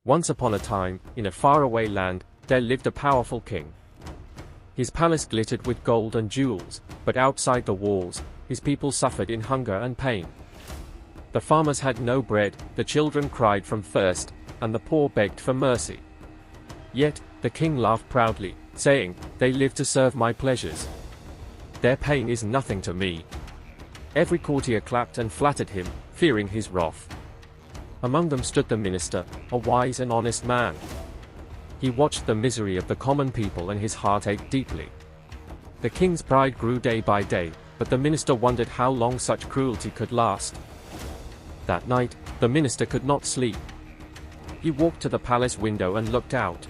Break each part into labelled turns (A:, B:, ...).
A: Once upon a time, in a faraway land, there lived a powerful king. His palace glittered with gold and jewels, but outside the walls, his people suffered in hunger and pain. The farmers had no bread, the children cried from thirst, and the poor begged for mercy. Yet, the king laughed proudly, saying, "They live to serve my pleasures. Their pain is nothing to me." Every courtier clapped and flattered him, fearing his wrath. Among them stood the minister, a wise and honest man. He watched the misery of the common people and his heart ached deeply. The king's pride grew day by day, but the minister wondered how long such cruelty could last. That night, the minister could not sleep. He walked to the palace window and looked out.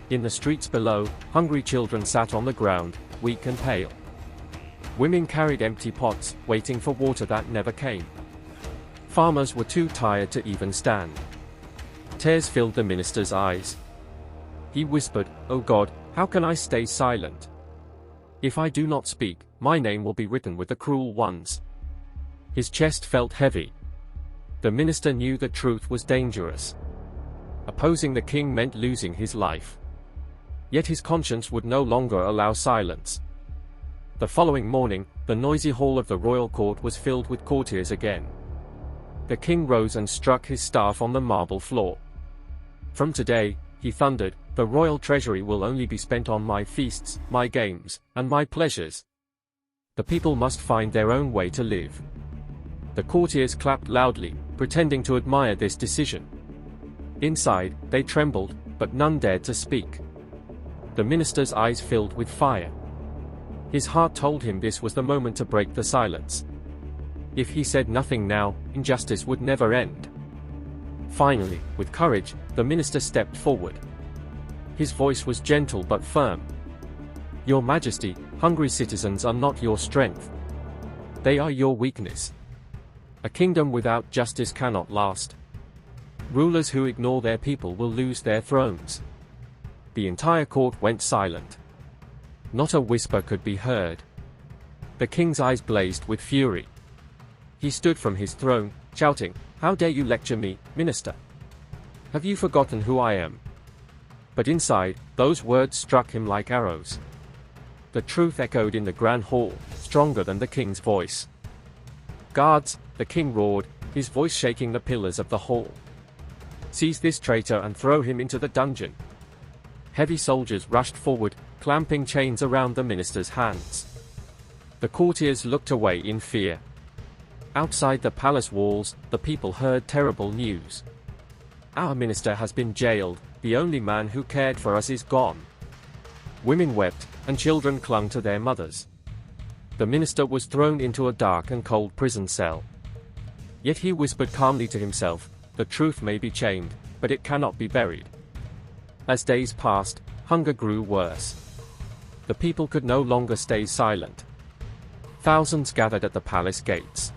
A: In the streets below, hungry children sat on the ground, weak and pale. Women carried empty pots, waiting for water that never came. Farmers were too tired to even stand. Tears filled the minister's eyes. He whispered, "Oh God, how can I stay silent? If I do not speak, my name will be written with the cruel ones." His chest felt heavy. The minister knew the truth was dangerous. Opposing the king meant losing his life. Yet his conscience would no longer allow silence. The following morning, the noisy hall of the royal court was filled with courtiers again. The king rose and struck his staff on the marble floor. "From today," he thundered, "the royal treasury will only be spent on my feasts, my games, and my pleasures. The people must find their own way to live." The courtiers clapped loudly, pretending to admire this decision. Inside, they trembled, but none dared to speak. The minister's eyes filled with fire. His heart told him this was the moment to break the silence. If he said nothing now, injustice would never end. Finally, with courage, the minister stepped forward. His voice was gentle but firm. "Your Majesty, hungry citizens are not your strength. They are your weakness. A kingdom without justice cannot last. Rulers who ignore their people will lose their thrones." The entire court went silent. Not a whisper could be heard. The king's eyes blazed with fury. He stood from his throne, shouting, "How dare you lecture me, minister? Have you forgotten who I am?" But inside, those words struck him like arrows. The truth echoed in the grand hall, stronger than the king's voice. "Guards," the king roared, his voice shaking the pillars of the hall. "Seize this traitor and throw him into the dungeon." Heavy soldiers rushed forward, clamping chains around the minister's hands. The courtiers looked away in fear. Outside the palace walls, the people heard terrible news. "Our minister has been jailed, the only man who cared for us is gone." Women wept, and children clung to their mothers. The minister was thrown into a dark and cold prison cell. Yet he whispered calmly to himself, "The truth may be chained, but it cannot be buried." As days passed, hunger grew worse. The people could no longer stay silent. Thousands gathered at the palace gates.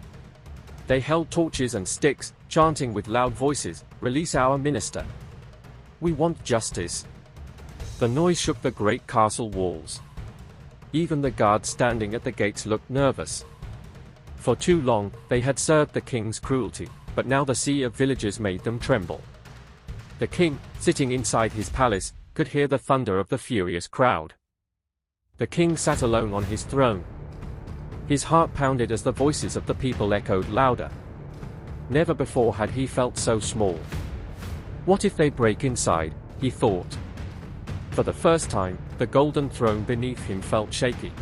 A: They held torches and sticks, chanting with loud voices, "Release our minister. We want justice." The noise shook the great castle walls. Even the guards standing at the gates looked nervous. For too long, they had served the king's cruelty, but now the sea of villagers made them tremble. The king, sitting inside his palace, could hear the thunder of the furious crowd. The king sat alone on his throne. His heart pounded as the voices of the people echoed louder. Never before had he felt so small. What if they break inside, he thought. For the first time, the golden throne beneath him felt shaky.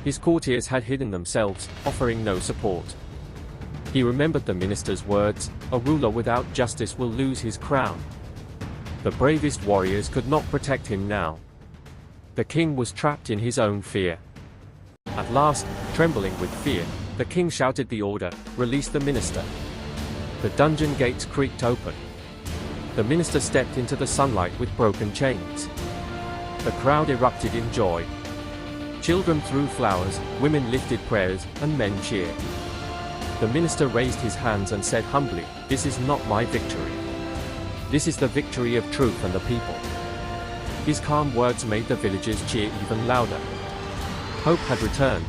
A: His courtiers had hidden themselves, offering no support. He remembered the minister's words, "A ruler without justice will lose his crown." The bravest warriors could not protect him now. The king was trapped in his own fear. At last, trembling with fear, the king shouted the order, "Release the minister." The dungeon gates creaked open. The minister stepped into the sunlight with broken chains. The crowd erupted in joy. Children threw flowers, women lifted prayers, and men cheered. The minister raised his hands and said humbly, "This is not my victory. This is the victory of truth and the people." His calm words made the villagers cheer even louder. Hope had returned.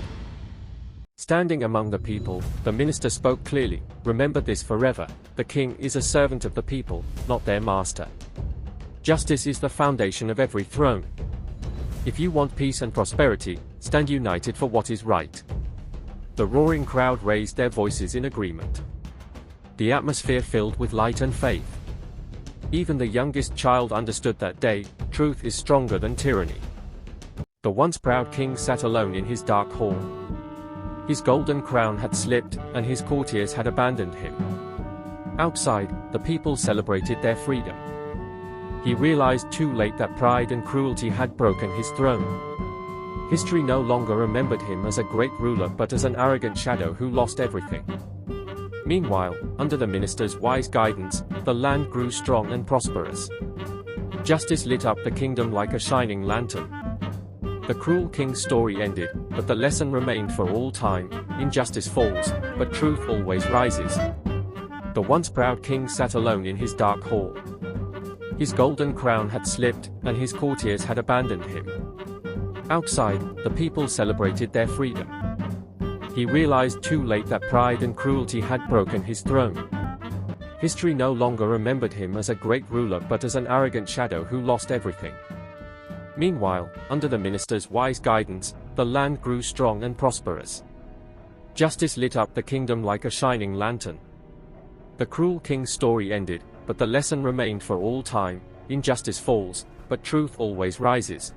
A: Standing among the people, the minister spoke clearly, "Remember this forever, the king is a servant of the people, not their master. Justice is the foundation of every throne. If you want peace and prosperity, stand united for what is right." The roaring crowd raised their voices in agreement. The atmosphere filled with light and faith. Even the youngest child understood that day, truth is stronger than tyranny. The once proud king sat alone in his dark hall. His golden crown had slipped, and his courtiers had abandoned him. Outside, the people celebrated their freedom. He realized too late that pride and cruelty had broken his throne. History no longer remembered him as a great ruler but as an arrogant shadow who lost everything. Meanwhile, under the minister's wise guidance, the land grew strong and prosperous. Justice lit up the kingdom like a shining lantern. The cruel king's story ended, but the lesson remained for all time: injustice falls, but truth always rises. The once proud king sat alone in his dark hall. His golden crown had slipped, and his courtiers had abandoned him. Outside, the people celebrated their freedom. He realized too late that pride and cruelty had broken his throne. History no longer remembered him as a great ruler but as an arrogant shadow who lost everything. Meanwhile, under the minister's wise guidance, the land grew strong and prosperous. Justice lit up the kingdom like a shining lantern. The cruel king's story ended, but the lesson remained for all time: injustice falls, but truth always rises.